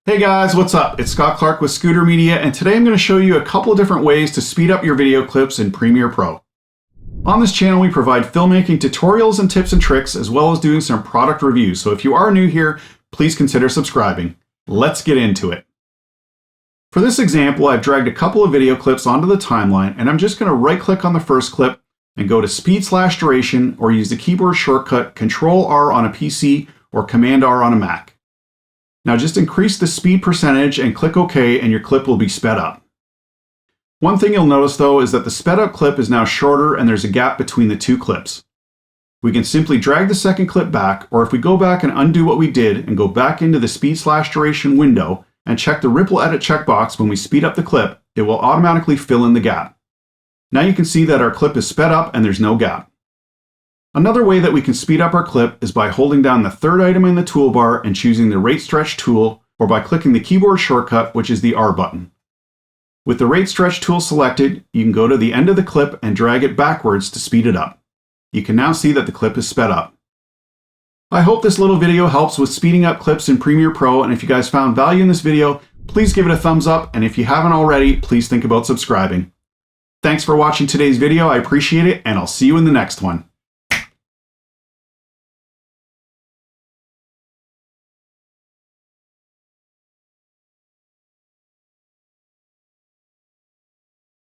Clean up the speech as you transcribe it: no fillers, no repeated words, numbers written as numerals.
Hey guys, what's up? It's Scott Clark with Scooter Media, and today I'm going to show you a couple of different ways to speed up your video clips in Premiere Pro. On this channel, we provide filmmaking tutorials and tips and tricks, as well as doing some product reviews. So if you are new here, please consider subscribing. Let's get into it. For this example, I've dragged a couple of video clips onto the timeline, and I'm just going to right-click on the first clip and go to Speed/Duration, or use the keyboard shortcut Control-R on a PC or Command-R on a Mac. Now just increase the speed percentage and click OK, and your clip will be sped up. One thing you'll notice though is that the sped up clip is now shorter and there's a gap between the two clips. We can simply drag the second clip back, or if we go back and undo what we did and go back into the Speed/Duration window and check the Ripple Edit checkbox when we speed up the clip, it will automatically fill in the gap. Now you can see that our clip is sped up and there's no gap. Another way that we can speed up our clip is by holding down the third item in the toolbar and choosing the Rate Stretch tool, or by clicking the keyboard shortcut, which is the R button. With the Rate Stretch tool selected, you can go to the end of the clip and drag it backwards to speed it up. You can now see that the clip is sped up. I hope this little video helps with speeding up clips in Premiere Pro, and if you guys found value in this video, please give it a thumbs up, and if you haven't already, please think about subscribing. Thanks for watching today's video, I appreciate it, and I'll see you in the next one.